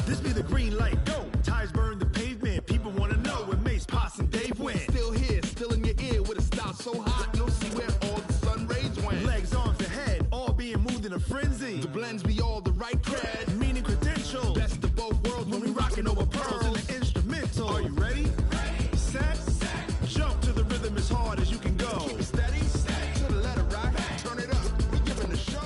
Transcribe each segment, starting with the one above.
This be the green light, go. Tires burn the pavement. People want to know when Mace, Potts, and Dave went. Still here, still in your ear with a style so hot, you'll see where all the sun rays went. Legs, arms, and head, all being moved in a frenzy. The blends be all the right cred, meaning credentials. Best of both worlds when we rockin' over pearls in the instrumental. Are you ready? Set. Jump to the rhythm as hard as you can go. Keep it steady. To the letter, right? Turn it up. We giving the show.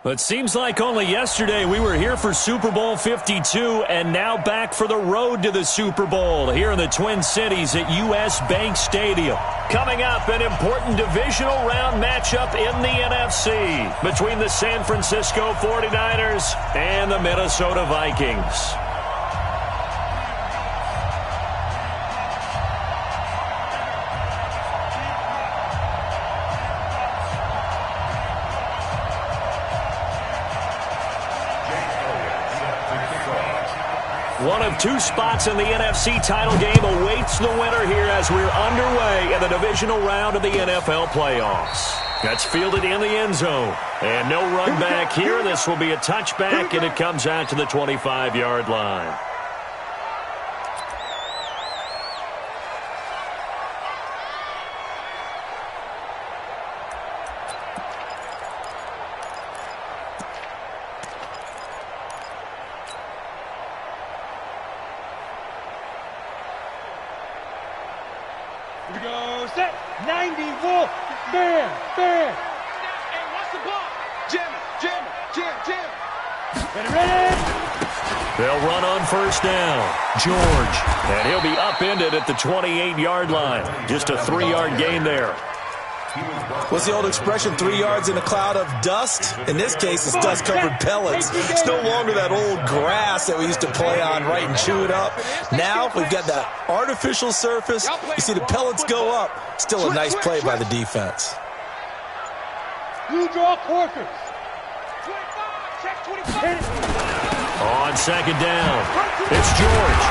But seems like only yesterday we were here for Super Bowl 52 and now back for the road to the Super Bowl here in the Twin Cities at US Bank Stadium. Coming up, an important divisional round matchup in the NFC between the San Francisco 49ers and the Minnesota Vikings. One of two spots in the NFC title game awaits the winner here as we're underway in the divisional round of the NFL playoffs. That's fielded in the end zone. And no run back here. This will be a touchback, and it comes out to the 25-yard line. Here we go, set, 90, wolf, bam, bam. Hey, what's the ball? Jam, ready? They'll run on first down. George, and he'll be upended at the 28-yard line. Just a 3-yard gain there. What's the old expression, 3 yards in a cloud of dust? In this case, it's dust-covered pellets. It's no longer that old grass that we used to play on, right, and chew it up. Now we've got that artificial surface. You see the pellets go up. Still a nice play by the defense. You draw quarters. 25, check 25. On second down, it's George.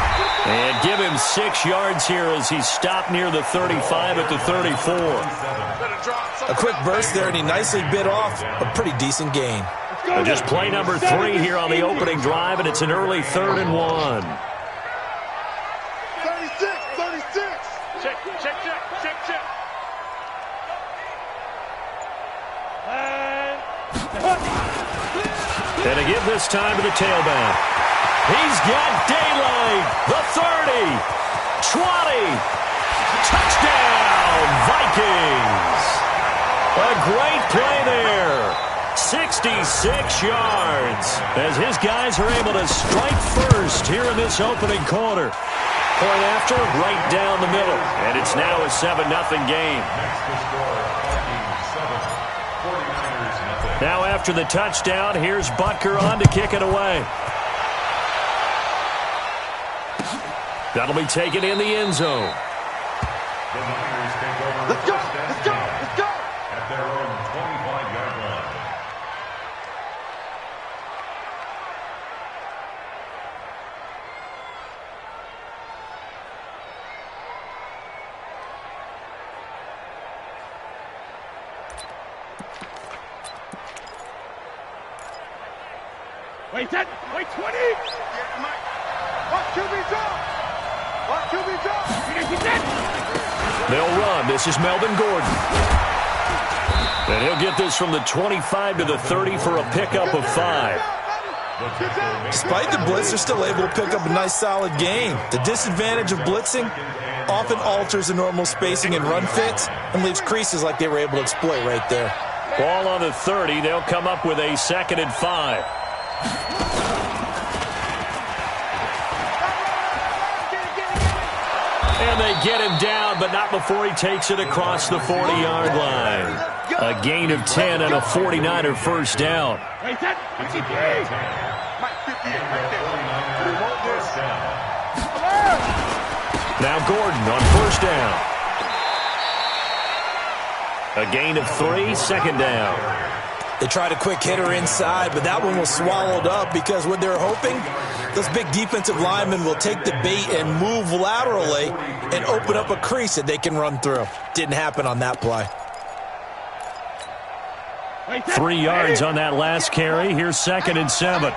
And give him 6 yards here as he's stopped near the 35 at the 34. A quick burst there, and he nicely bit off a pretty decent gain. Just play number 3 here on the opening drive, and it's an early 3rd and 1. 36. Check. And to give this time to the tailback. He's got daylight. The 30. 20. Touchdown, Vikings. A great play there. 66 yards as his guys are able to strike first here in this opening quarter. Point after, right down the middle. And it's now a 7-0 game. Now after the touchdown, here's Butker on to kick it away. That'll be taken in the end zone. Let's go. At their own 25-yard line. Wait 10, wait 20. Watch QB drop. They'll run. This is Melvin Gordon. And he'll get this from the 25 to the 30 for a pickup of 5. Despite the blitz, they're still able to pick up a nice solid gain. The disadvantage of blitzing often alters the normal spacing and run fits and leaves creases like they were able to exploit right there. Ball on the 30. They'll come up with a 2nd and 5. And they get him down, but not before he takes it across the 40-yard line. A gain of 10 and a 49er first down. Now Gordon on first down. A gain of 3, 2nd down. They tried a quick hitter inside, but that one was swallowed up because what they're hoping, those big defensive linemen will take the bait and move laterally and open up a crease that they can run through. Didn't happen on that play. 3 yards on that last carry. Here's 2nd and 7.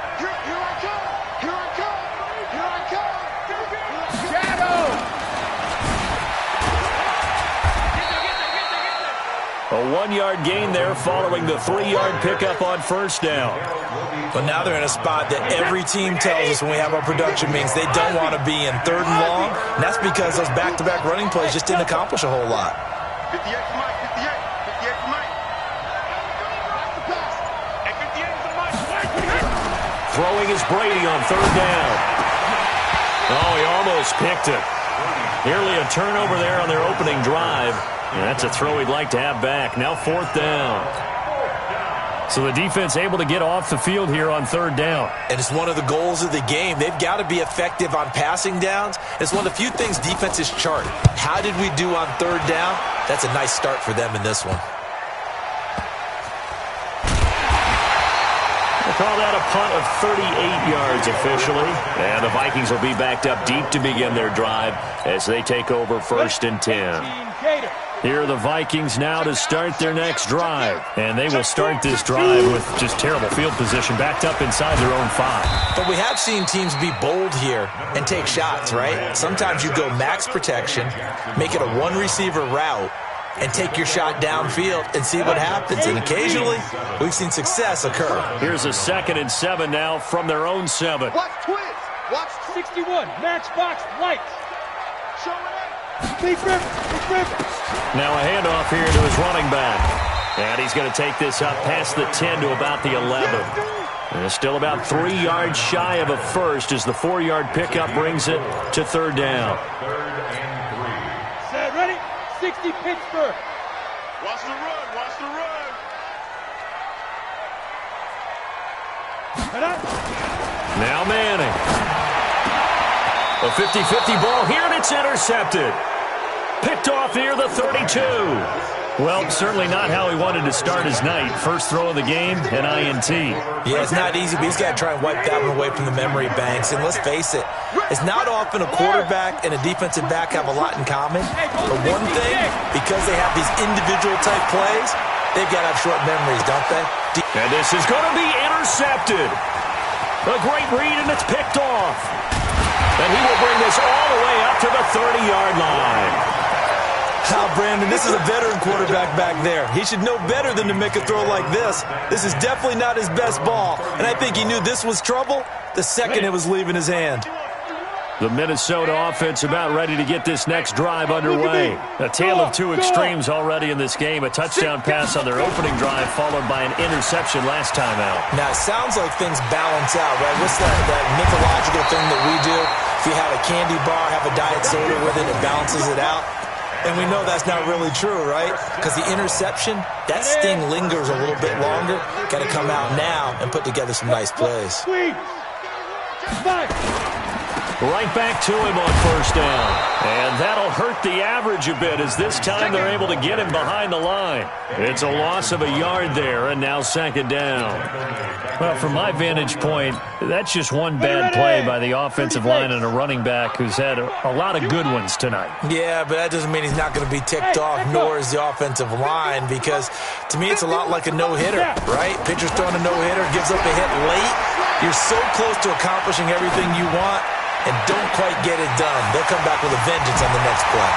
A 1-yard gain there following the 3-yard pickup on 1st down. But now they're in a spot that every team tells us when we have our production meetings they don't want to be in, 3rd and long. And that's because those back-to-back running plays just didn't accomplish a whole lot. 58 for Mike, 58 for Mike. Throwing is Brady on 3rd down. Oh, he almost picked it. Nearly a turnover there on their opening drive. And that's a throw he'd like to have back. Now 4th down. So the defense able to get off the field here on 3rd down. And it's one of the goals of the game. They've got to be effective on passing downs. It's one of the few things defenses chart. How did we do on 3rd down? That's a nice start for them in this one. We'll call that a punt of 38 yards officially. And the Vikings will be backed up deep to begin their drive as they take over 1st and 10. Here are the Vikings now to start their next drive. And they will start this drive with just terrible field position, backed up inside their own 5. But we have seen teams be bold here and take shots, right? Sometimes you go max protection, make it a 1-receiver route, and take your shot downfield and see what happens. And occasionally, we've seen success occur. Here's a 2nd and 7 now from their own 7. Watch twins. Watch 61, matchbox lights. show it up. Big Rivers. Now a handoff here to his running back. And he's going to take this up past the 10 to about the 11. And still about 3 yards shy of a first as the 4-yard pickup brings it to 3rd down. Set, ready? 60 Pittsburgh. Watch the run. Watch the run. Now Manning. A 50-50 ball here, and it's intercepted. Picked off near the 32. Well, certainly not how he wanted to start his night. First throw of the game, an INT. Yeah, it's not easy, but he's got to try and wipe that one away from the memory banks. And let's face it, it's not often a quarterback and a defensive back have a lot in common. But one thing, because they have these individual type plays, they've got to have short memories, don't they? And this is going to be intercepted. A great read, and it's picked off. And he will bring this all the way up to the 30-yard line. Now, Brandon, this is a veteran quarterback back there. He should know better than to make a throw like this. This is definitely not his best ball, and I think he knew this was trouble the second it was leaving his hand. The Minnesota offense about ready to get this next drive underway. A tale of two extremes already in this game. A touchdown pass on their opening drive followed by an interception last time out. Now, it sounds like things balance out, right? What's that mythological thing that we do? If you have a candy bar, have a diet soda with it, it balances it out. And we know that's not really true, right? Because the interception, that sting lingers a little bit longer. Got to come out now and put together some nice plays. Right back to him on first down. And that'll hurt the average a bit as this time they're able to get him behind the line. It's a loss of a yard there, and now second down. Well, from my vantage point, that's just one bad play by the offensive line and a running back who's had a lot of good ones tonight. Yeah, but that doesn't mean he's not going to be ticked off, nor is the offensive line, because to me it's a lot like a no-hitter, right? Pitcher's throwing a no-hitter, gives up a hit late. You're so close to accomplishing everything you want, and don't quite get it done. They'll come back with a vengeance on the next play.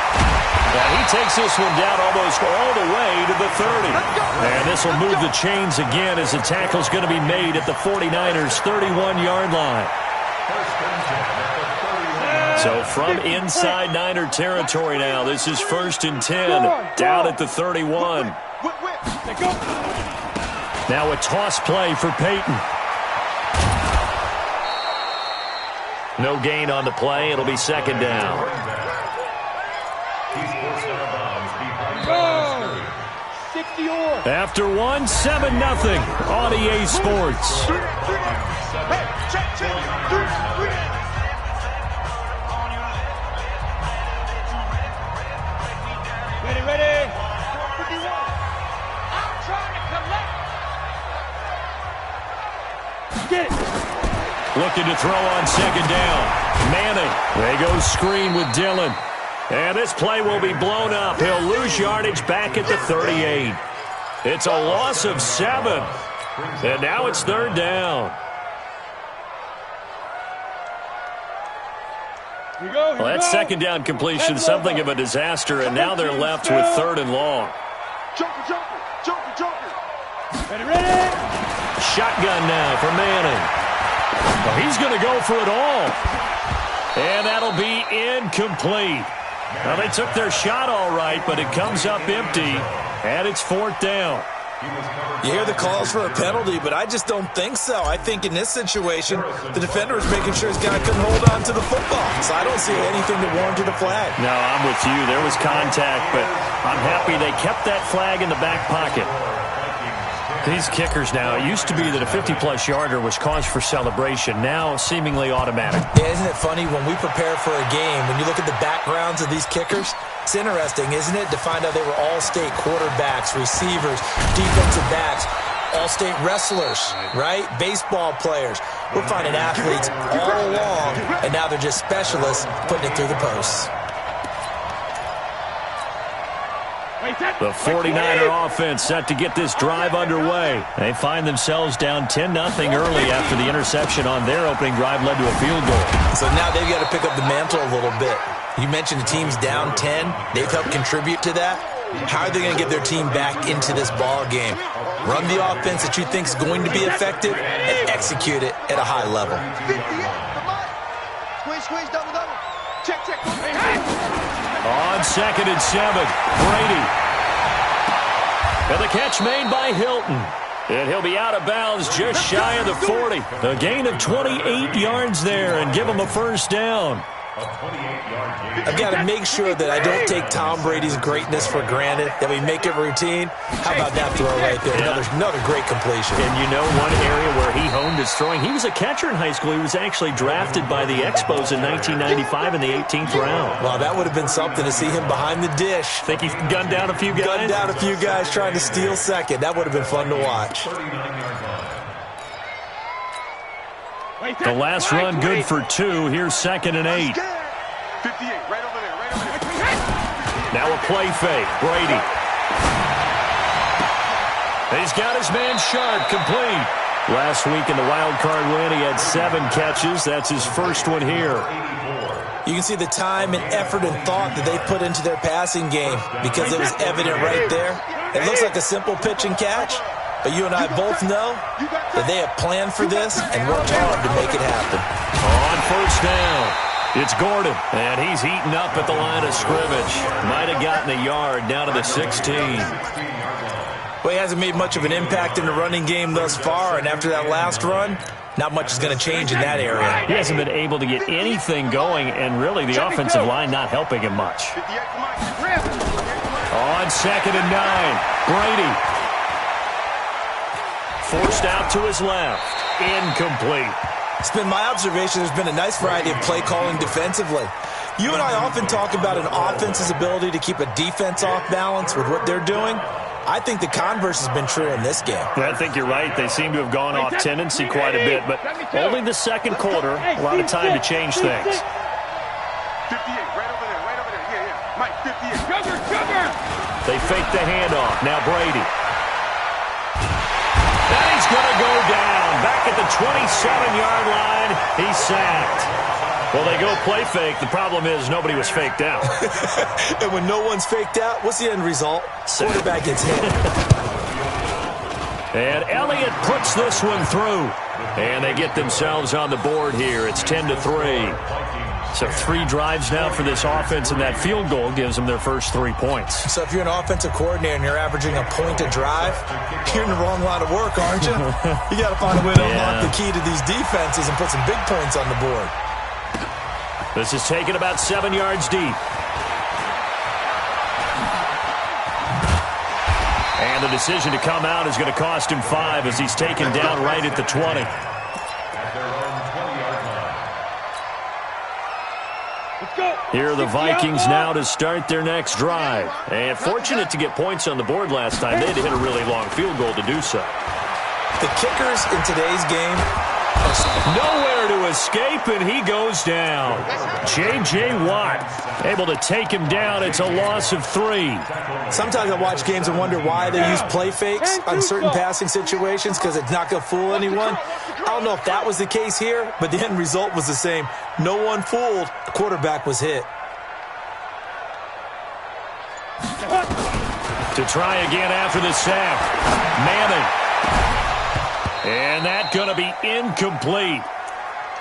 And he takes this one down almost all the way to the 30. And this will move the chains again as the tackle's going to be made at the 49ers' 31-yard line. So from inside Niner territory now, this is 1st and 10, down at the 31. Now a toss play for Peyton. No gain on the play. It'll be second down. After one, 7-0 on EA Sports. Ready. I'm trying to collect. Get it. Looking to throw on second down. Manning. They go screen with Dillon. And this play will be blown up. He'll lose yardage back at the 38. It's a loss of 7. And now it's 3rd down. Well, that 2nd down completion, something of a disaster, and now they're left with 3rd and long. Joker. Ready. Shotgun now for Manning. Well, he's going to go for it all. And that'll be incomplete. Well, they took their shot all right, but it comes up empty, and it's 4th down. You hear the calls for a penalty, but I just don't think so. I think in this situation, the defender is making sure his guy couldn't hold on to the football. So I don't see anything that warranted a flag. No, I'm with you. There was contact, but I'm happy they kept that flag in the back pocket. These kickers now, it used to be that a 50-plus yarder was cause for celebration. Now, seemingly automatic. Yeah, isn't it funny when we prepare for a game, when you look at the backgrounds of these kickers, it's interesting, isn't it, to find out they were all-state quarterbacks, receivers, defensive backs, all-state wrestlers, right? Baseball players. We're finding athletes all along, and now they're just specialists putting it through the posts. The 49er offense set to get this drive underway. They find themselves down 10-0 early after the interception on their opening drive led to a field goal. So now they've got to pick up the mantle a little bit. You mentioned the team's down 10. They've helped contribute to that. How are they going to get their team back into this ball game? Run the offense that you think is going to be effective and execute it at a high level. Squeeze, double. Check. On 2nd and 7, Brady. And the catch made by Hilton. And he'll be out of bounds just shy of the 40. A gain of 28 yards there and give him a 1st down. I've got to make sure that I don't take Tom Brady's greatness for granted, that we make it routine. How about that throw right there? Yeah. Another great completion. And you know one area where he honed his throwing? He was a catcher in high school. He was actually drafted by the Expos in 1995 in the 18th round. Well, that would have been something to see him behind the dish. Think he gunned down a few guys? Gunned down a few guys trying to steal second. That would have been fun to watch. The last run good for 2. Here's 2nd and 8. 58, right over there. Now a play fake. Brady. He's got his man Sharp complete. Last week in the wild card win, he had 7 catches. That's his first one here. You can see the time and effort and thought that they put into their passing game because it was evident right there. It looks like a simple pitch and catch, but you and I both know that they have planned for this and worked hard to make it happen. On 1st down, it's Gordon, and he's heating up at the line of scrimmage. Might have gotten a yard down to the 16. Well, he hasn't made much of an impact in the running game thus far, and after that last run, not much is going to change in that area. He hasn't been able to get anything going, and really the offensive line not helping him much. On 2nd and 9, Brady. Forced out to his left. Incomplete. It's been my observation there's been a nice variety of play calling defensively. You and I often talk about an offense's ability to keep a defense off balance with what they're doing. I think the converse has been true in this game. I think you're right. They seem to have gone off tendency quite a bit, but only the 2nd quarter, a lot of time to change things. 58, right over there. Yeah. Mike, 58. Sugar! They fake the handoff. Now Brady. And he's going to go down. Back at the 27-yard line. He's sacked. Well, they go play fake. The problem is nobody was faked out. And when no one's faked out, what's the end result? Quarterback gets hit. And Elliott puts this one through. And they get themselves on the board here. It's 10-3. So 3 drives now for this offense, and that field goal gives them their first 3 points. So if you're an offensive coordinator and you're averaging a point a drive, you're in the wrong line of work, aren't you? You got to find a way to unlock the key to these defenses and put some big points on the board. This is taken about 7 yards deep. And the decision to come out is going to cost him 5 as he's taken down right at the 20. Here are the Vikings now to start their next drive. And fortunate to get points on the board last time. They had to hit a really long field goal to do so. The kickers in today's game Nowhere to escape, and he goes down. J.J. Watt able to take him down. It's a loss of 3. Sometimes I watch games and wonder why they use play fakes on certain passing situations because it's not going to fool anyone. I don't know if that was the case here, but the end result was the same. No one fooled. The quarterback was hit. To try again after the sack. Manning. And that's going to be incomplete.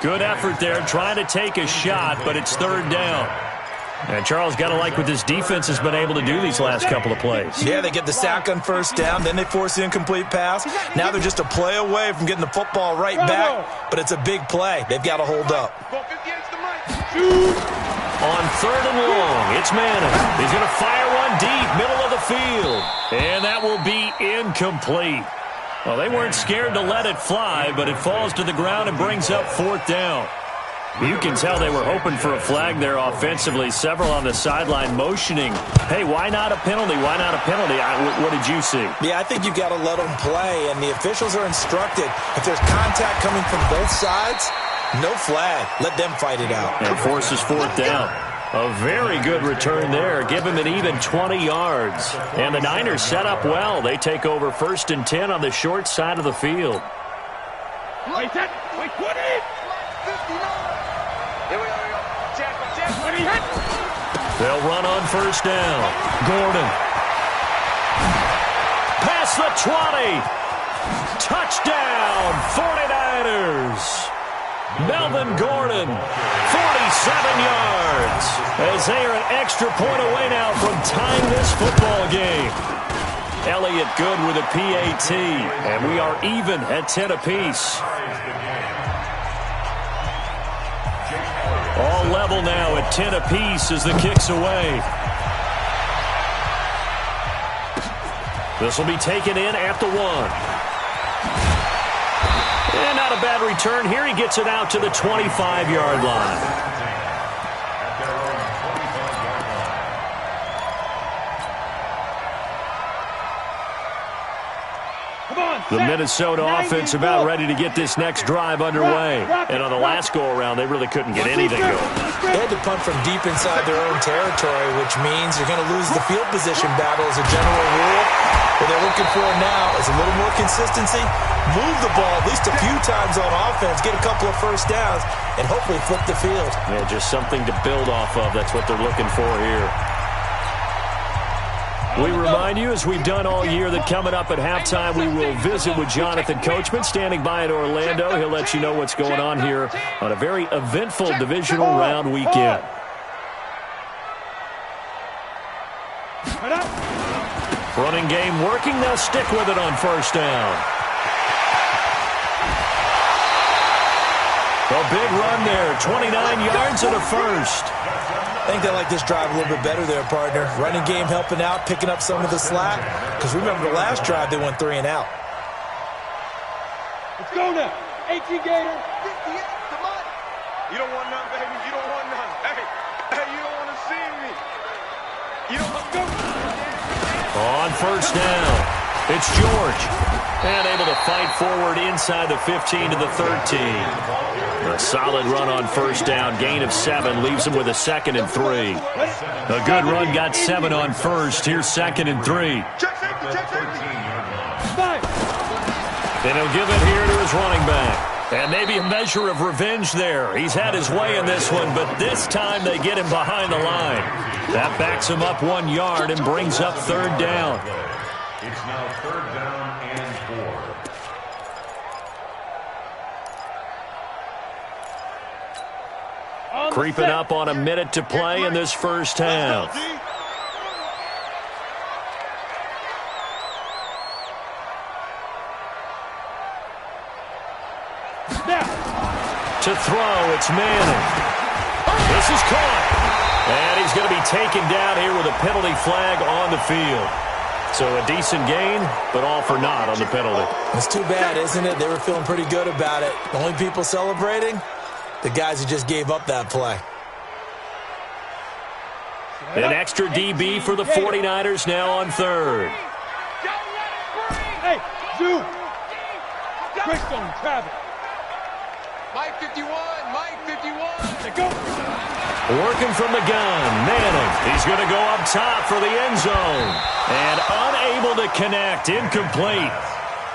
Good effort there trying to take a shot, but it's 3rd down. And Charles, got to like what this defense has been able to do these last couple of plays. Yeah, they get the sack on 1st down, then they force the incomplete pass. Now they're just a play away from getting the football right back, but it's a big play. They've got to hold up. On 3rd and long, it's Manning. He's going to fire one deep, middle of the field. And that will be incomplete. Well, they weren't scared to let it fly, but it falls to the ground and brings up 4th down. You can tell they were hoping for a flag there offensively. Several on the sideline motioning, hey, why not a penalty? Why not a penalty? What did you see? Yeah, I think you've got to let them play, and the officials are instructed. If there's contact coming from both sides, no flag. Let them fight it out. And forces 4th down. A very good return there. Give him an even 20 yards. And the Niners set up well. They take over 1st and 10 on the short side of the field. Wait, that. Wait, 20. Here we go. Check. 20. They'll run on 1st down. Gordon. Past the 20. Touchdown, 49ers. Melvin Gordon, 47 yards, as they are an extra point away now from tying this football game. Elliott good with a PAT, and we are even at 10 apiece. All level now at 10 apiece as the kick's away. This will be taken in at the 1. And not a bad return here. He gets it out to the 25-yard line. The Minnesota offense about ready to get this next drive underway. And on the last go-around, they really couldn't get anything going. They had to punt from deep inside their own territory, which means you're going to lose the field position battle as a general rule. What they're looking for now is a little more consistency, move the ball at least a few times on offense, get a couple of 1st downs, and hopefully flip the field. Yeah, just something to build off of. That's what they're looking for here. We remind you, as we've done all year, that coming up at halftime, we will visit with Jonathan Coachman, standing by in Orlando. He'll let you know what's going on here on a very eventful divisional round weekend. Running game working. They'll stick with it on 1st down. A big run there, 29 yards and a 1st. I think they like this drive a little bit better there, partner. Running game helping out, picking up some of the slack. Because remember the last drive, they went 3 and out. Let's go now. 18 Gator. Come on. You don't want none, baby. You don't want none. Hey, you don't want to see me. You don't want to go. On 1st down, it's George. And able to fight forward inside the 15 to the 13. A solid run on 1st down, gain of 7, leaves him with a 2nd and 3. A good run, got 7 on 1st. Here's 2nd and 3. Check safety. Then he'll give it here to his running back. And maybe a measure of revenge there. He's had his way in this one, but this time they get him behind the line. That backs him up 1 yard and brings up 3rd down. It's now 3rd down and 4. Creeping up on a minute to play in this 1st half. To throw, it's Manning. This is caught. And he's going to be taken down here with a penalty flag on the field. So a decent gain, but all for naught on the penalty. It's too bad, isn't it? They were feeling pretty good about it. The only people celebrating, the guys who just gave up that play. An extra DB for the 49ers now on 3rd. Hey, Zoo. Quick on Travis. Mike 51, Mike 51. Go. Working from the gun, Manning. He's going to go up top for the end zone. And unable to connect, incomplete.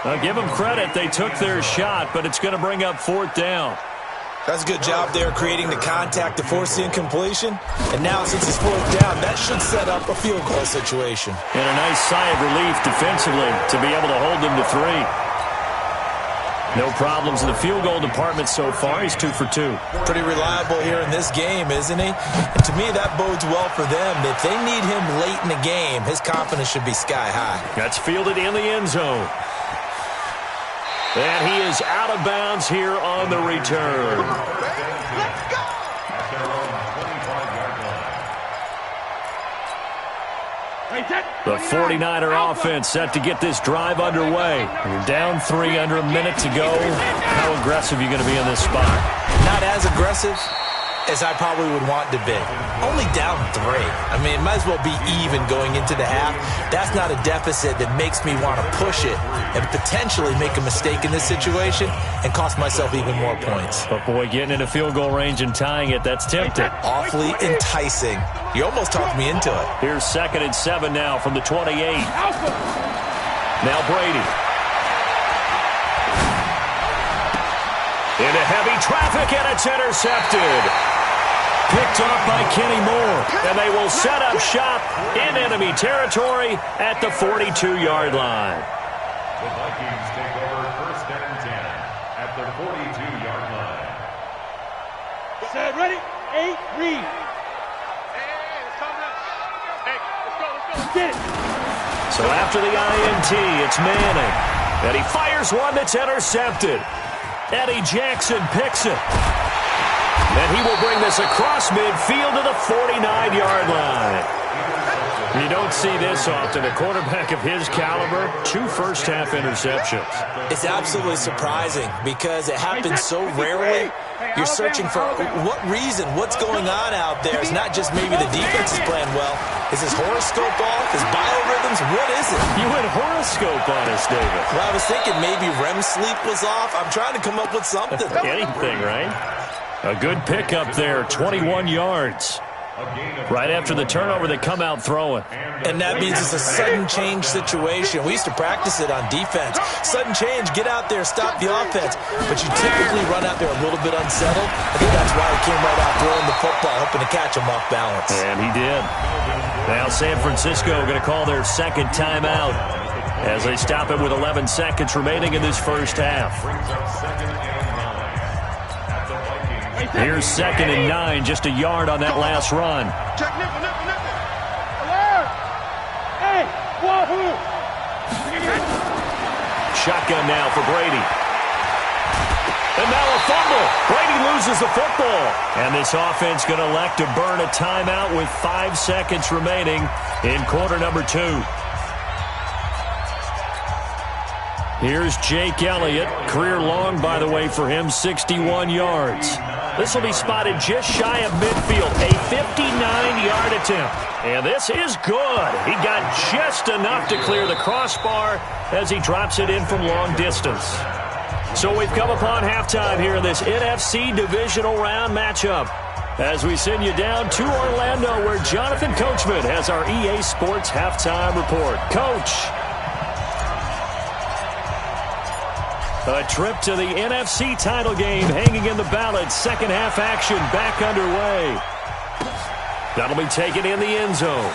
I'll give them credit. They took their shot, but it's going to bring up 4th down. That's a good job there creating the contact to force the incompletion. And now since it's 4th down, that should set up a field goal situation. And a nice sigh of relief defensively to be able to hold them to 3. No problems in the field goal department so far. He's 2 for 2. Pretty reliable here in this game, isn't he? And to me, that bodes well for them. If they need him late in the game, his confidence should be sky high. That's fielded in the end zone. And he is out of bounds here on the return. Let's go! The 49er offense set to get this drive underway. You're down 3 under a minute to go. How aggressive are you going to be in this spot? Not as aggressive as I probably would want to be. Only down 3. I mean, it might as well be even going into the half. That's not a deficit that makes me want to push it and potentially make a mistake in this situation and cost myself even more points. But boy, getting into field goal range and tying it, that's tempting. Awfully enticing. You almost talked me into it. Here's 2nd and 7 now from the 28. Now Brady. Into heavy traffic, and it's intercepted. Picked off by Kenny Moore, and they will set up shop in enemy territory at the 42-yard line. The Vikings take over 1st and 10 at the 42-yard line. Set, ready, 8, read. Hey, it's coming up. Hey, let's go. Get it. So after the INT, it's Manning. And he fires one that's intercepted. Eddie Jackson picks it. And he will bring this across midfield to the 49-yard line. You don't see this often. A quarterback of his caliber, 2 first-half interceptions. It's absolutely surprising because it happens so rarely. You're searching for what reason, what's going on out there. It's not just maybe the defense is playing well. Is his horoscope off? His biorhythms? What is it? You went horoscope on us, David. Well, I was thinking maybe REM sleep was off. I'm trying to come up with something. Anything, right? A good pickup there, 21 yards. Right after the turnover, they come out throwing. And that means it's a sudden change situation. We used to practice it on defense. Sudden change, get out there, stop the offense. But you typically run out there a little bit unsettled. I think that's why he came right out throwing the football, hoping to catch him off balance. And he did. Now San Francisco going to call their 2nd timeout as they stop it with 11 seconds remaining in this first half. Here's 2nd and 9, just a yard on that last run. Check, nipple. Alert. Hey, wahoo. Shotgun now for Brady. And now a fumble. Brady loses the football. And this offense going to elect to burn a timeout with 5 seconds remaining in quarter number 2. Here's Jake Elliott. Career long, by the way, for him, 61 yards. This will be spotted just shy of midfield, a 59-yard attempt. And this is good. He got just enough to clear the crossbar as he drops it in from long distance. So we've come upon halftime here in this NFC divisional round matchup as we send you down to Orlando where Jonathan Coachman has our EA Sports halftime report. Coach. A trip to the NFC title game hanging in the balance. Second half action back underway. That'll be taken in the end zone.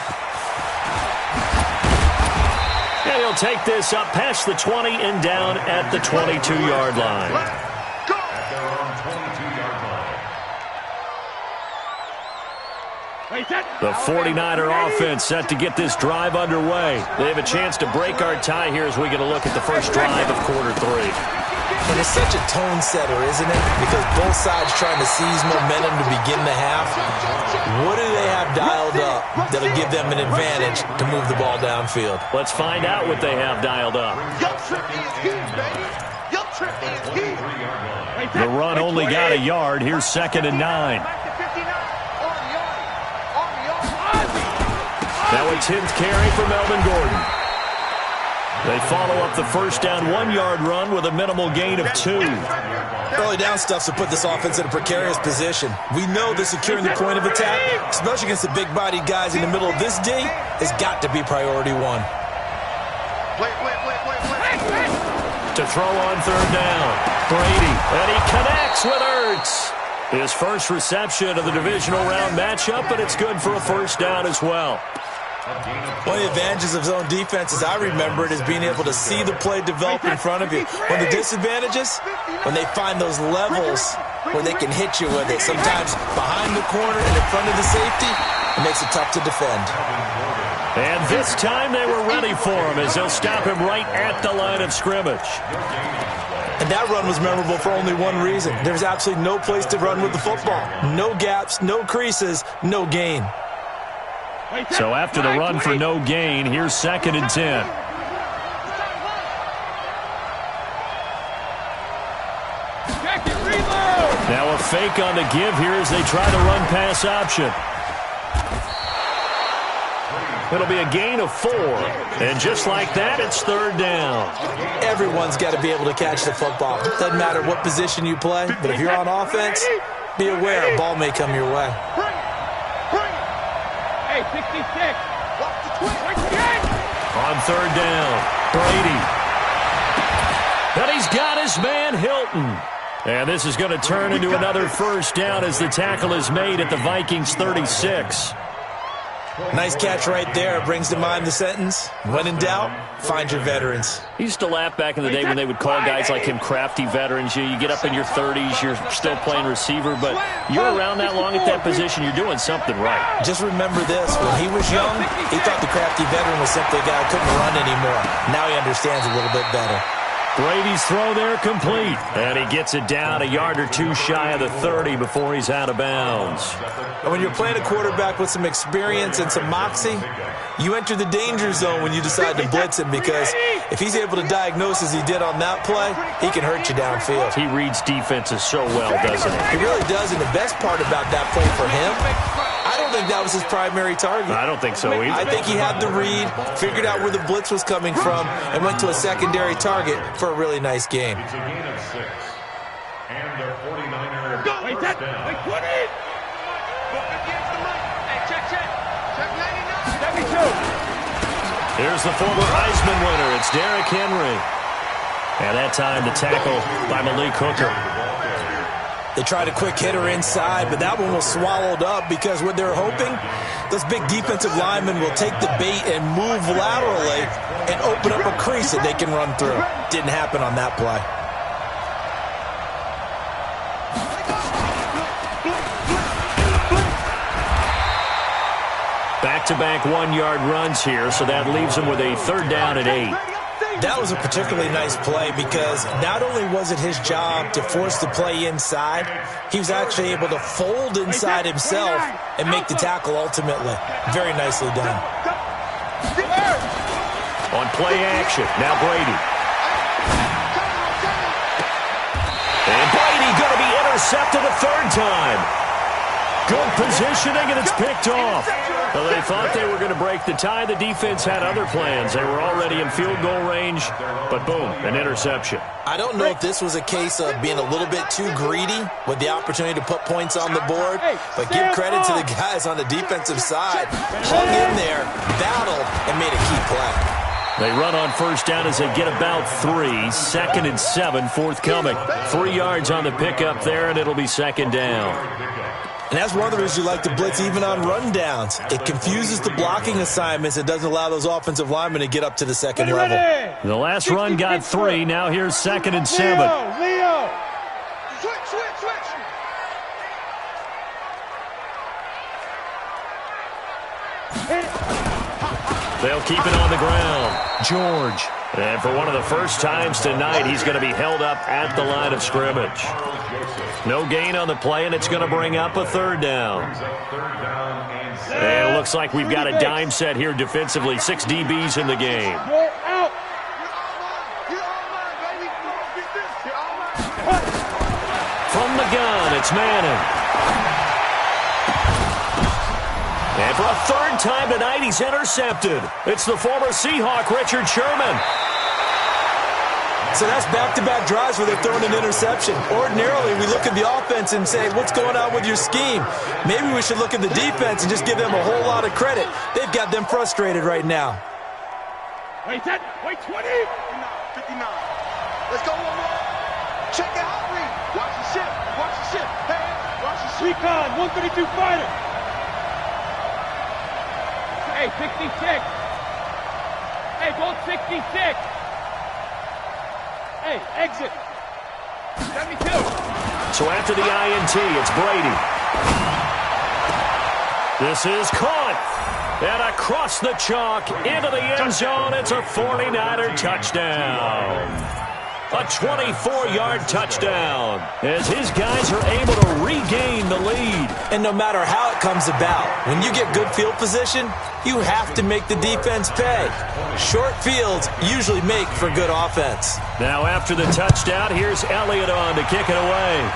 And he'll take this up past the 20 and down at the 22-yard line. At their own 22-yard line. The 49er offense set to get this drive underway. They have a chance to break our tie here as we get a look at the first drive of quarter 3. And it's such a tone setter, isn't it? Because both sides trying to seize momentum to begin the half. What do they have dialed up that'll give them an advantage to move the ball downfield? Let's find out what they have dialed up. The run only got a yard. Here's 2nd and 9. Now a 10th carry for Melvin Gordon. They follow up the first down 1-yard run with a minimal gain of 2. Early down stuff to put this offense in a precarious position. We know that securing the point of attack, especially against the big-bodied guys in the middle of this D, has got to be priority 1. To throw on third down, Brady, and he connects with Ertz. His first reception of the divisional round matchup, but it's good for a first down as well. One of the advantages of zone defense, as I remember it, is being able to see the play develop in front of you. One of the disadvantages, when they find those levels where they can hit you with it, sometimes behind the corner and in front of the safety, it makes it tough to defend. And this time they were ready for him as they'll stop him right at the line of scrimmage. And that run was memorable for only one reason. There's absolutely no place to run with the football. No gaps, no creases, no gain. So after the run for no gain, here's 2nd and 10. Now a fake on the give here as they try the run-pass option. It'll be a gain of 4. And just like that, it's third down. Everyone's got to be able to catch the football. Doesn't matter what position you play, but if you're on offense, be aware a ball may come your way. Hey, 66. On third down, Brady. And he's got his man Hilton. And this is going to turn into another first down as the tackle is made at the Vikings 36. Nice catch right there. Brings to mind the sentence, when in doubt, find your veterans. He used to laugh back in the day when they would call guys like him crafty veterans. You get up in your 30s, you're still playing receiver, but you're around that long at that position, you're doing something right. Just remember this. When he was young, he thought the crafty veteran was simply a guy who couldn't run anymore. Now he understands a little bit better. Brady's throw there complete. And he gets it down a yard or 2 shy of the 30 before he's out of bounds. And when you're playing a quarterback with some experience and some moxie, you enter the danger zone when you decide to blitz him, because if he's able to diagnose as he did on that play, he can hurt you downfield. He reads defenses so well, doesn't he? He really does, and the best part about that play for him, I don't think that was his primary target. I don't think so either. I think he had the read, figured out where the blitz was coming from, and went to a secondary target for a really nice game. It's a gain of 6. And the 49er Wait, first down. wait, 20. Here's the former Heisman winner. It's Derrick Henry. And that time the tackle by Malik Hooker. They tried a quick hitter inside, but that one was swallowed up because what they're hoping, those big defensive linemen will take the bait and move laterally and open up a crease that they can run through. Didn't happen on that play. Back-to-back 1-yard runs here, so that leaves them with a third down and 8. That was a particularly nice play because not only was it his job to force the play inside, he was actually able to fold inside himself and make the tackle ultimately. Very nicely done. On play action, now Brady. And Brady going to be intercepted a third time. Good positioning, and it's picked off. Well, they thought they were going to break the tie. The defense had other plans. They were already in field goal range, but boom, an interception. I don't know if this was a case of being a little bit too greedy with the opportunity to put points on the board, but give credit to the guys on the defensive side. Hung in there, battled, and made a key play. They run on first down as they get about 3. 2nd and 7 forthcoming. 3 yards on the pickup there, and it'll be second down. And that's one of the reasons you like to blitz even on rundowns. It confuses the blocking assignments. It doesn't allow those offensive linemen to get up to the second level. The last run got 3. Now here's 2nd and 7. Leo. Switch. They'll keep it on the ground. George. And for one of the first times tonight, he's going to be held up at the line of scrimmage. No gain on the play, and it's going to bring up a third down. And it looks like we've got a dime set here defensively. 6 DBs in the game. You're out. From the gun, it's Manning. And for a third time tonight, he's intercepted. It's the former Seahawk, Richard Sherman. So that's back-to-back drives where they're throwing an interception. Ordinarily, we look at the offense and say, what's going on with your scheme? Maybe we should look at the defense and just give them a whole lot of credit. They've got them frustrated right now. Wait 10, wait 20. 59. Let's go one more. Check it out, read. Watch the ship. Watch the ship. Hey, watch the ship. Recon, 132 fighter. Hey, 66. Hey, go 66. Hey, exit. 72. So after the INT, it's Brady. This is caught. And across the chalk, into the end zone, it's a 49er touchdown. A 24-yard touchdown as his guys are able to regain the lead. And no matter how it comes about, when you get good field position, you have to make the defense pay. Short fields usually make for good offense. Now after the touchdown, here's Elliott on to kick it away.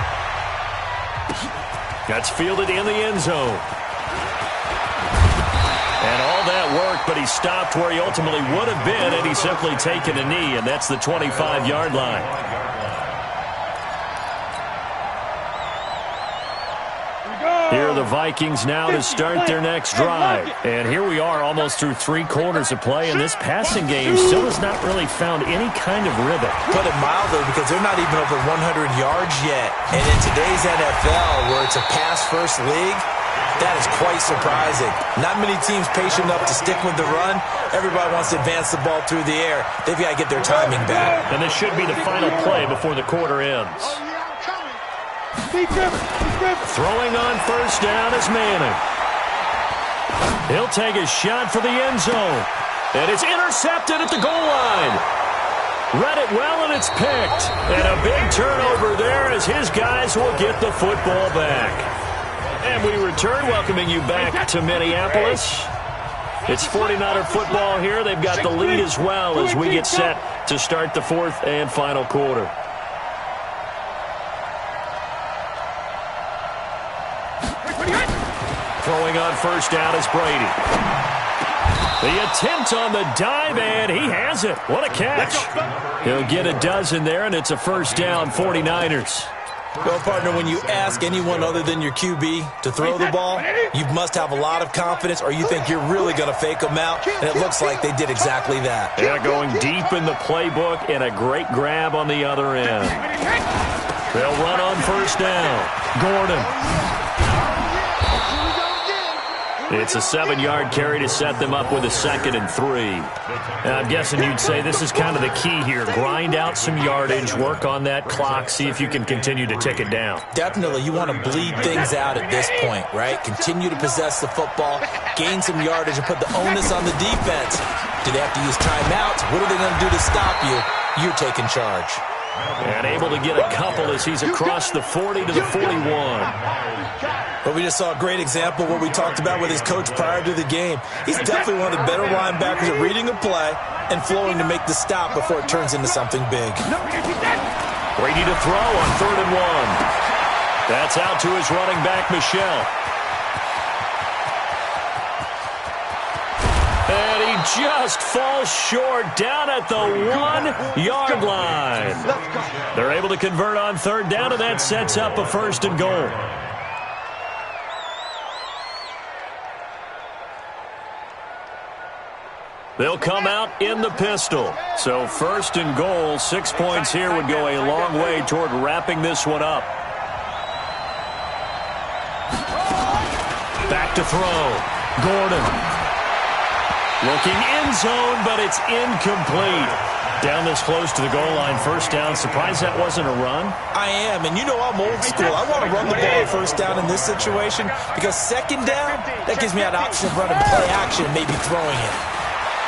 That's fielded in the end zone. And all that work, but he stopped where he ultimately would have been, and he's simply taken a knee, and that's the 25-yard line. Here are the Vikings now to start their next drive. And here we are almost through 3 quarters of play, and this passing game still has not really found any kind of rhythm. Put it mildly, because they're not even over 100 yards yet. And in today's NFL, where it's a pass-first league, that is quite surprising. Not many teams patient enough to stick with the run. Everybody wants to advance the ball through the air. They've got to get their timing back. And this should be the final play before the quarter ends. Throwing on first down is Manning. He'll take a shot for the end zone. And it's intercepted at the goal line. Read it well, and it's picked. And a big turnover there as his guys will get the football back. And we return, welcoming you back to Minneapolis. It's 49er football here. They've got the lead as well as we get set to start the fourth and final quarter. Throwing on first down is Brady. The attempt on the dive, and he has it. What a catch. He'll get a dozen there, and it's a first down, 49ers. Well, partner, when you ask anyone other than your QB to throw the ball, you must have a lot of confidence, or you think you're really going to fake them out, and it looks like they did exactly that. Yeah, going deep in the playbook, and a great grab on the other end. They'll run on first down. Gordon. It's a 7-yard carry to set them up with a 2nd and 3. And I'm guessing you'd say this is kind of the key here. Grind out some yardage, work on that clock, see if you can continue to tick it down. Definitely, you want to bleed things out at this point, right? Continue to possess the football, gain some yardage, and put the onus on the defense. Do they have to use timeouts? What are they going to do to stop you? You're taking charge. And able to get a couple as he's across the 40 to the 41. But we just saw a great example of what we talked about with his coach prior to the game. He's definitely one of the better linebackers at reading a play and flowing to make the stop before it turns into something big. Brady to throw on 3rd and 1. That's out to his running back, Michel. And he just falls short down at the 1-yard line. They're able to convert on 3rd down, and that sets up a 1st and goal. They'll come out in the pistol. So 1st and goal, 6 points here would go a long way toward wrapping this one up. Back to throw. Gordon. Looking end zone, but it's incomplete. Down this close to the goal line, first down. Surprised that wasn't a run? I am, and you know I'm old school. I want to run the ball first down in this situation because 2nd down, that gives me an option of running play action and maybe throwing it.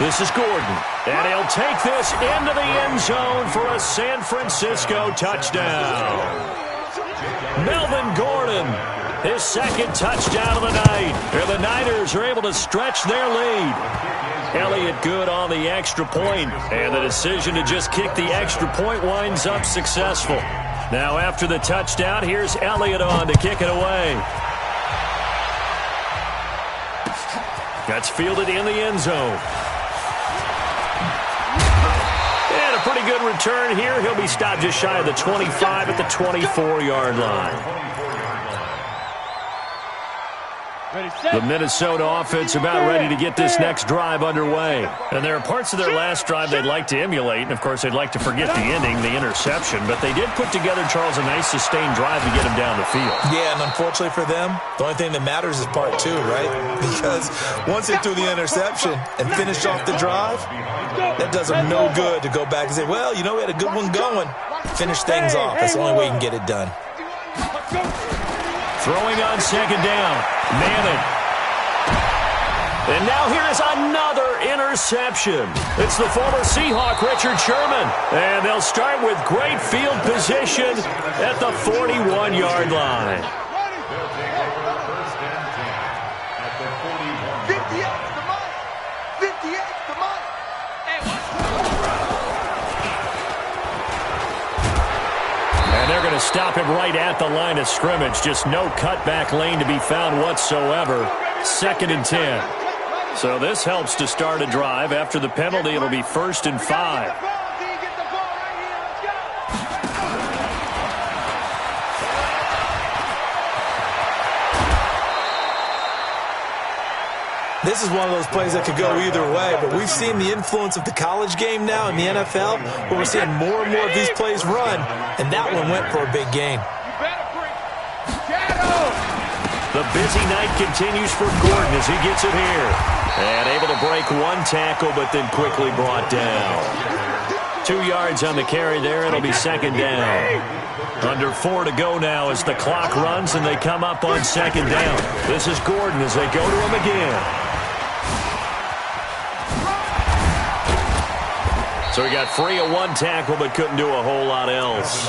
This is Gordon, and he'll take this into the end zone for a San Francisco touchdown. Melvin Gordon, his 2nd touchdown of the night. And the Niners are able to stretch their lead. Elliott good on the extra point, and the decision to just kick the extra point winds up successful. Now after the touchdown, here's Elliott on to kick it away. That's fielded in the end zone. And a pretty good return here. He'll be stopped just shy of the 25 at the 24-yard line. The Minnesota offense about ready to get this next drive underway. And there are parts of their last drive they'd like to emulate. And, of course, they'd like to forget the ending, the interception. But they did put together, Charles, a nice sustained drive to get them down the field. Yeah, and unfortunately for them, the only thing that matters is part two, right? Because once they threw the interception and finished off the drive, that does them no good to go back and say, well, you know, we had a good one going. Finish things off. That's the only way you can get it done. Throwing on second down. Manning. And now here is another interception. It's the former Seahawk, Richard Sherman. And they'll start with great field position at the 41-yard line. They'll take over first and 10 at the 41. 50 extra money. 50 extra money. And they're going to stop him right at the line of scrimmage. Just no cutback lane to be found whatsoever. Second and 10. So this helps to start a drive. After the penalty, it'll be 1st and 5. This is one of those plays that could go either way, but we've seen the influence of the college game now in the NFL, where we're seeing more and more of these plays run, and that one went for a big gain. The busy night continues for Gordon as he gets it here. And able to break one tackle, but then quickly brought down. 2 yards on the carry there. It'll be second down. Under 4 to go now as the clock runs and they come up on second down. This is Gordon as they go to him again. So he got free of one tackle but couldn't do a whole lot else.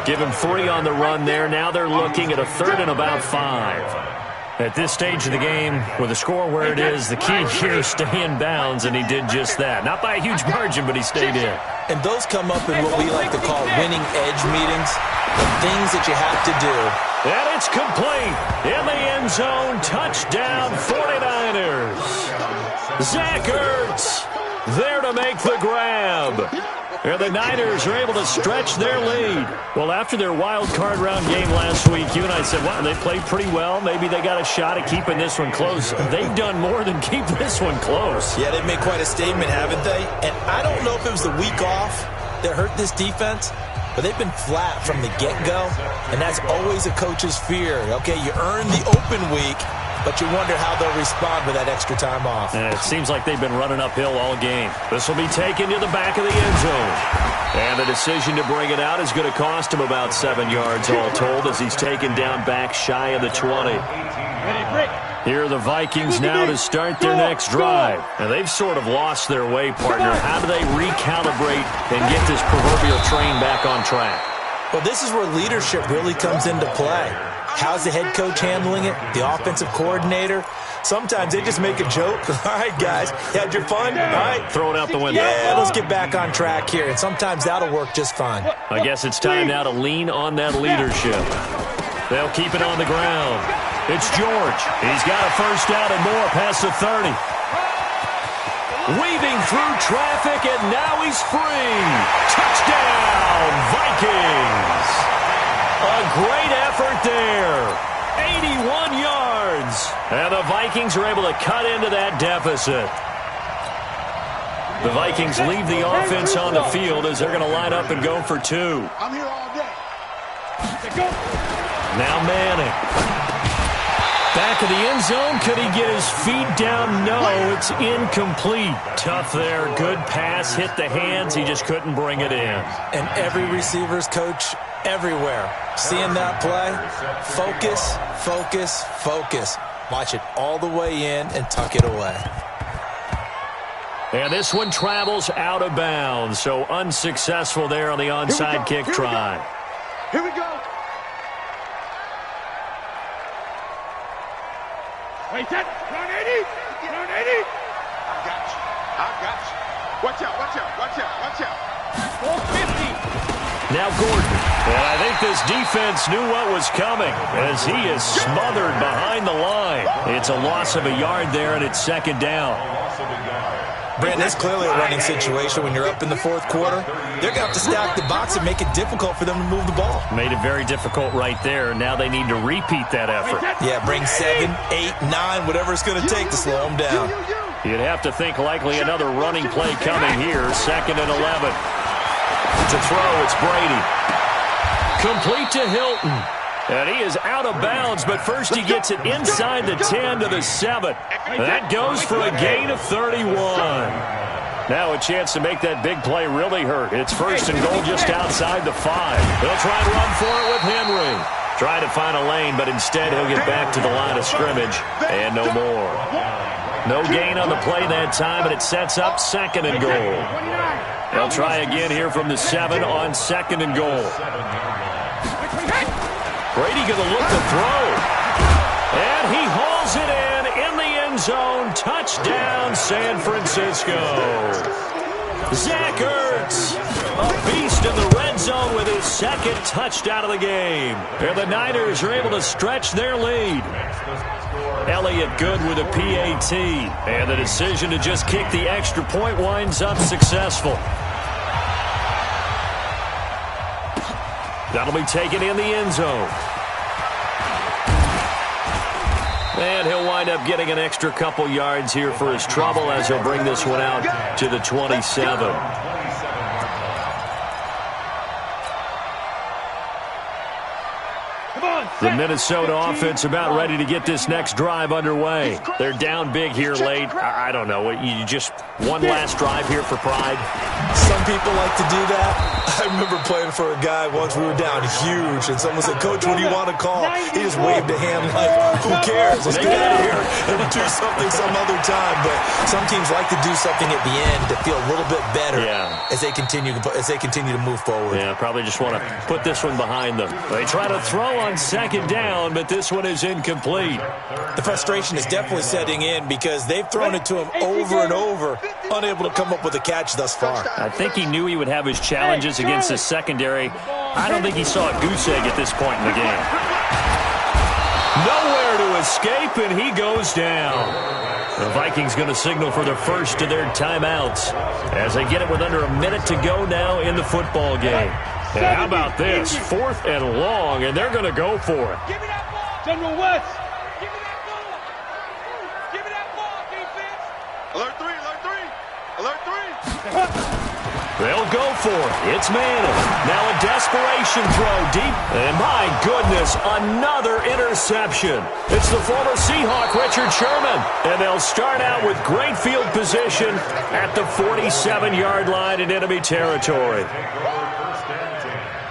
Give him 3 on the run there. Now they're looking at a 3rd and about 5. At this stage of the game, with the score where it is, the key here is stay in bounds, and he did just that. Not by a huge margin, but he stayed in. And those come up in what we like to call winning edge meetings, the things that you have to do. And it's complete. In the end zone, touchdown 49ers. Zach Ertz there to make the grab. And the Niners are able to stretch their lead. Well, after their wild card round game last week, you and I said, wow, they played pretty well. Maybe they got a shot at keeping this one close. They've done more than keep this one close. Yeah, they've made quite a statement, haven't they? And I don't know if it was the week off that hurt this defense, but they've been flat from the get-go, and that's always a coach's fear. Okay, you earn the open week, but you wonder how they'll respond with that extra time off. And it seems like they've been running uphill all game. This will be taken to the back of the end zone. And the decision to bring it out is going to cost him about 7 yards all told as he's taken down back shy of the 20. Here are the Vikings now to start their next drive. And they've sort of lost their way, partner. How do they recalibrate and get this proverbial train back on track? Well, this is where leadership really comes into play. How's the head coach handling it? The offensive coordinator? Sometimes they just make a joke. All right, guys, you had your fun? All right. Throw it out the window. Yeah, let's get back on track here. And sometimes that'll work just fine. I guess it's time now to lean on that leadership. They'll keep it on the ground. It's George. He's got a first down and more past the 30. Weaving through traffic, and now he's free. Touchdown, Vikings. A great effort there. 81 yards. And the Vikings are able to cut into that deficit. The Vikings leave the offense on the field as they're going to line up and go for 2. I'm here all day. Now Manning. Back of the end zone. Could he get his feet down? No, it's incomplete. Tough there. Good pass. Hit the hands. He just couldn't bring it in. And every receiver's coach everywhere, seeing that play, focus, focus, focus. Watch it all the way in and tuck it away. And this one travels out of bounds. So unsuccessful there on the onside kick try. Here we go. Wait, that. Run 80. Run 80. I got you. I got you. Watch out, watch out, watch out, watch out. 450. Now Gordon. And I think this defense knew what was coming as he is smothered behind the line. It's a loss of a yard there, and it's second down. Brandon, it's clearly a running situation when you're up in the fourth quarter. They're going to have to stack the box and make it difficult for them to move the ball. Made it very difficult right there. Now they need to repeat that effort. Yeah, bring 7, 8, 9, whatever it's going to take to slow them down. You'd have to think likely another running play coming here. 2nd and 11. To throw, it's Brady. Complete to Hilton. And he is out of bounds, but first he gets it inside the 10 to the 7. That goes for a gain of 31. Now a chance to make that big play really hurt. It's 1st and goal just outside the 5. They'll try and run for it with Henry. Try to find a lane, but instead he'll get back to the line of scrimmage, and no more. No gain on the play that time, but it sets up 2nd and goal. They'll try again here from the 7 on 2nd and goal. Brady going to look to throw. And he hauls it in the end zone. Touchdown, San Francisco. Zach Ertz, a beast in the red zone with his 2nd touchdown of the game. And the Niners are able to stretch their lead. Elliott good with a PAT. And the decision to just kick the extra point winds up successful. That'll be taken in the end zone. And he'll wind up getting an extra couple yards here for his trouble as he'll bring this one out to the 27. The Minnesota offense about ready to get this next drive underway. They're down big here late. I don't know. You just one last drive here for pride? Some people like to do that. I remember playing for a guy once. We were down huge, and someone said, "Coach, what do you want to call?" He just waved a hand like, "Who cares? Let's get out of here and do something some other time." But some teams like to do something at the end to feel a little bit better as they continue to move forward. Yeah, probably just want to put this one behind them. They try to throw on 2nd down, but this one is incomplete. The frustration is definitely setting in because they've thrown it to him over and over, unable to come up with a catch thus far. I think he knew he would have his challenges against the secondary. I don't think he saw a goose egg at this point in the game. Nowhere to escape, and he goes down. The Vikings going to signal for the first of their timeouts as they get it with under a minute to go now in the football game. And how about this? 4th and long, and they're going to go for it. Give me that ball. General West. Give me that ball. Give me that ball, defense. Alert 3, alert 3. Alert 3. They'll go for it. It's Manning. Now a desperation throw deep. And my goodness, another interception. It's the former Seahawk, Richard Sherman. And they'll start out with great field position at the 47-yard line in enemy territory.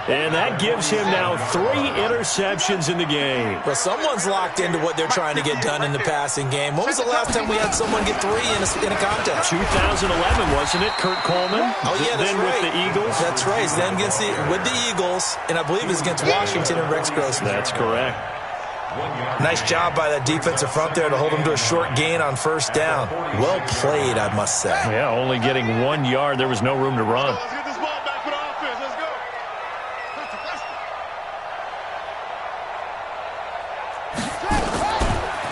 And that gives him now 3 interceptions in the game. Well, someone's locked into what they're trying to get done in the passing game. When was the last time we had someone get 3 in a contest? 2011, wasn't it? Kurt Coleman? Oh, yeah, that's then right. With the Eagles? That's right. Then with the Eagles, and I believe it's against Washington and Rex Grossman. That's correct. Nice job by that defensive front there to hold them to a short gain on 1st down. Well played, I must say. Yeah, only getting 1 yard. There was no room to run. Let's get this ball back for the offense. Let's go.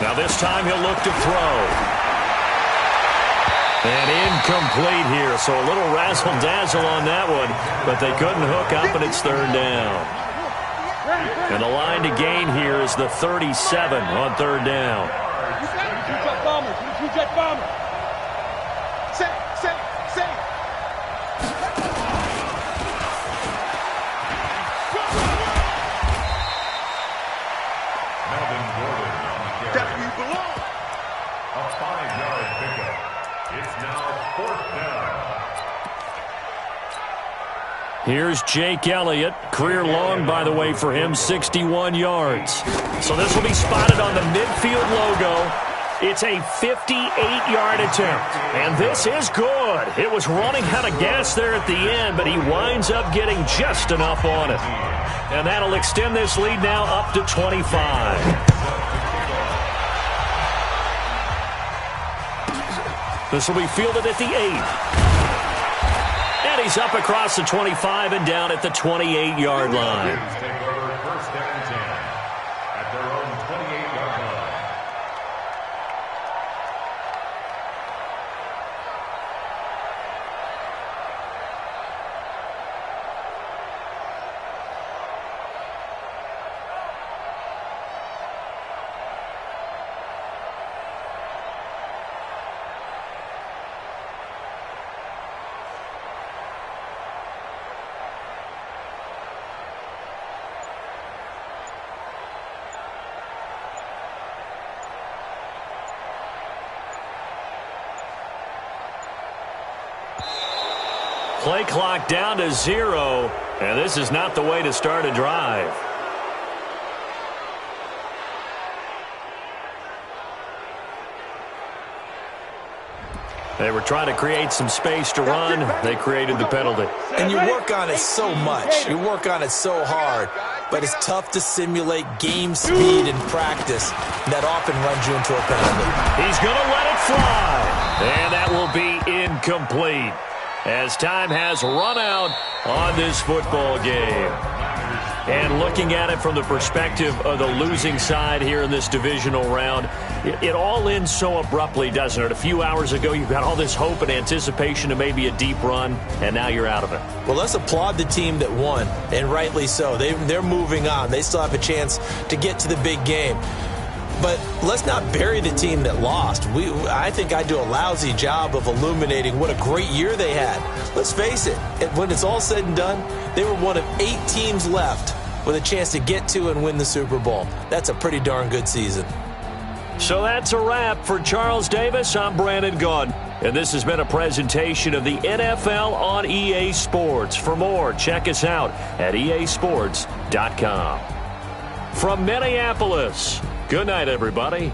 Now this time he'll look to throw. And incomplete here, so a little razzle-dazzle on that one, but they couldn't hook up, and it's 3rd down. And the line to gain here is the 37 on 3rd down. Two-jet bombers. Two-jet bombers. Set. Melvin Gordon on the carry. That's where you belong. A 5-yard pickup. It's now 4th down. Here's Jake Elliott. Career long, by the way, for him, 61 yards. So this will be spotted on the midfield logo. It's a 58-yard attempt. And this is good. It was running out of gas there at the end, but he winds up getting just enough on it. And that'll extend this lead now up to 25. This will be fielded at the 8. And Carries up across the 25 and down at the 28-yard line. Take over first down and 10 at their own 28-yard line. Play clock down to 0, and this is not the way to start a drive. They were trying to create some space to run. They created the penalty. And you work on it so much. You work on it so hard. But it's tough to simulate game speed in practice. That often runs you into a penalty. He's going to let it fly. And that will be incomplete, as time has run out on this football game. And looking at it from the perspective of the losing side here in this divisional round, it all ends so abruptly, doesn't it? A few hours ago, you got all this hope and anticipation of maybe a deep run, and now you're out of it. Well, let's applaud the team that won, and rightly so. They're moving on. They still have a chance to get to the big game. But let's not bury the team that lost. I think I do a lousy job of illuminating what a great year they had. Let's face it, when it's all said and done, they were one of 8 teams left with a chance to get to and win the Super Bowl. That's a pretty darn good season. So that's a wrap for Charles Davis. I'm Brandon Gaudin, and this has been a presentation of the NFL on EA Sports. For more, check us out at easports.com. From Minneapolis, good night, everybody.